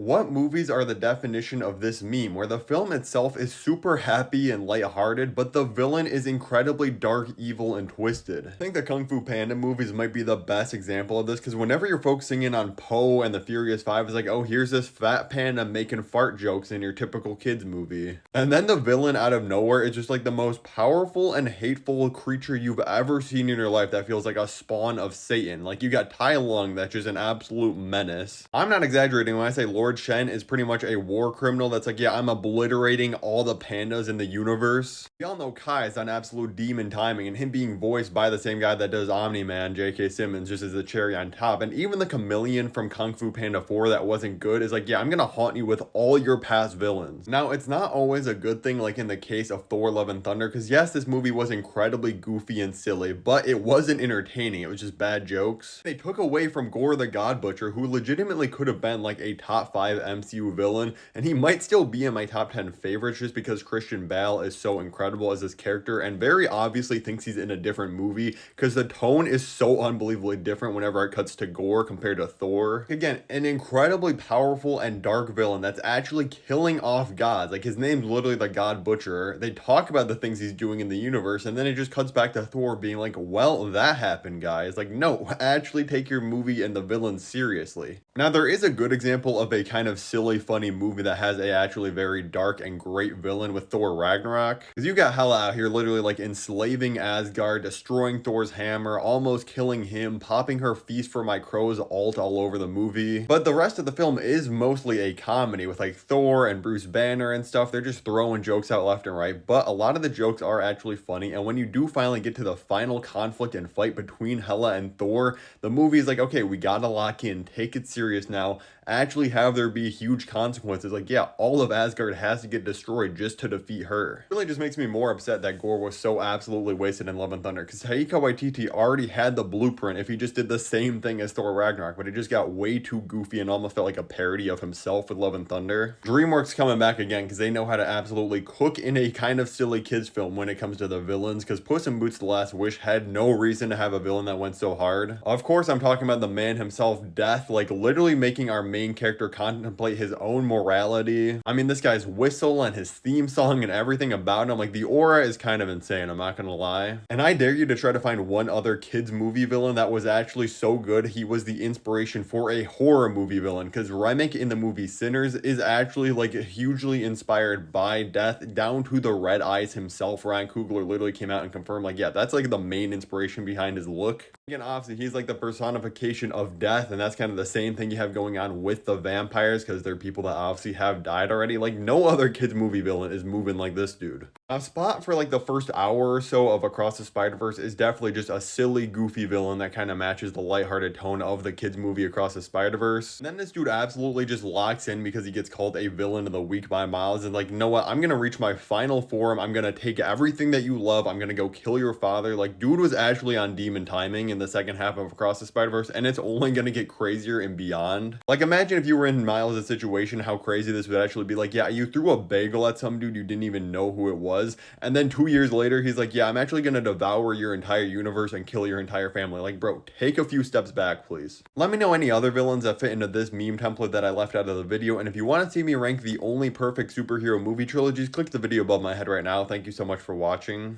what movies are the definition of this meme, where the film itself is super happy and lighthearted, but the villain is incredibly dark, evil, and twisted? I think the Kung Fu Panda movies might be the best example of this, because whenever you're focusing in on Po and the Furious Five, it's like, oh, here's this fat panda making fart jokes in your typical kids movie. And then the villain out of nowhere is just like the most powerful and hateful creature you've ever seen in your life that feels like a spawn of Satan. Like, you got Tai Lung, that's just an absolute menace. I'm not exaggerating when I say Lord Shen is pretty much a war criminal that's like, yeah, I'm obliterating all the pandas in the universe. We all know Kai is on absolute demon timing, and him being voiced by the same guy that does Omni-Man, J.K. Simmons, just as the cherry on top. And even the chameleon from Kung Fu Panda 4 that wasn't good is like, yeah, I'm gonna haunt you with all your past villains. Now, it's not always a good thing like in the case of Thor Love and Thunder, because yes, this movie was incredibly goofy and silly, but it wasn't entertaining. It was just bad jokes. They took away from Gore the God Butcher, who legitimately could have been like a top 5 MCU villain, and he might still be in my top 10 favorites just because Christian Bale is so incredible as this character and very obviously thinks he's in a different movie because the tone is so unbelievably different whenever it cuts to Gore compared to Thor. Again, an incredibly powerful and dark villain that's actually killing off gods. Like, his name's literally the God Butcher. They talk about the things he's doing in the universe, and then it just cuts back to Thor being like, well, that happened, guys. Like, no, actually take your movie and the villain seriously. Now, there is a good example of a kind of silly, funny movie that has a actually very dark and great villain with Thor Ragnarok. Because you got Hela out here literally like enslaving Asgard, destroying Thor's hammer, almost killing him, popping her Feast for My Crows alt all over the movie. But the rest of the film is mostly a comedy with like Thor and Bruce Banner and stuff. They're just throwing jokes out left and right, but a lot of the jokes are actually funny. And when you do finally get to the final conflict and fight between Hela and Thor, the movie is like, okay, we gotta lock in, take it serious now, actually have there be huge consequences. Like, yeah, all of Asgard has to get destroyed just to defeat her. It really just makes me more upset that Gore was so absolutely wasted in Love and Thunder, because Taika Waititi already had the blueprint if he just did the same thing as Thor Ragnarok, but it just got way too goofy and almost felt like a parody of himself with Love and Thunder. DreamWorks coming back again because they know how to absolutely cook in a kind of silly kids film when it comes to the villains, because Puss in Boots: The Last Wish had no reason to have a villain that went so hard. Of course, I'm talking about the man himself, Death, like literally making our main character contemplate his own morality. I mean, this guy's whistle and his theme song and everything about him, like the aura is kind of insane, I'm not gonna lie. And I dare you to try to find one other kids movie villain that was actually so good he was the inspiration for a horror movie villain, because Remick in the movie Sinners is actually like hugely inspired by Death, down to the red eyes himself. Ryan Coogler literally came out and confirmed like, yeah, that's like the main inspiration behind his look. Again, obviously he's like the personification of death, and that's kind of the same thing you have going on with the vampires, because they're people that obviously have died already. Like, no other kids movie villain is moving like this dude. A spot for like the first hour or so of Across the Spider-Verse is definitely just a silly, goofy villain that kind of matches the lighthearted tone of the kids movie Across the Spider-Verse. And then this dude absolutely just locks in because he gets called a villain of the week by Miles, and like, you know what, I'm gonna reach my final form, I'm gonna take everything that you love, I'm gonna go kill your father. Like, dude was actually on demon timing in the second half of Across the Spider-Verse, and it's only gonna get crazier and beyond. Like, imagine if you were in Miles' situation, how crazy this would actually be. Like, yeah, you threw a bagel at some dude, you didn't even know who it was, and then 2 years later he's like, yeah, I'm actually gonna devour your entire universe and kill your entire family. Like, bro, take a few steps back, please. Let me know any other villains that fit into this meme template that I left out of the video, and if you want to see me rank the only perfect superhero movie trilogies, click the video above my head right now. Thank you so much for watching.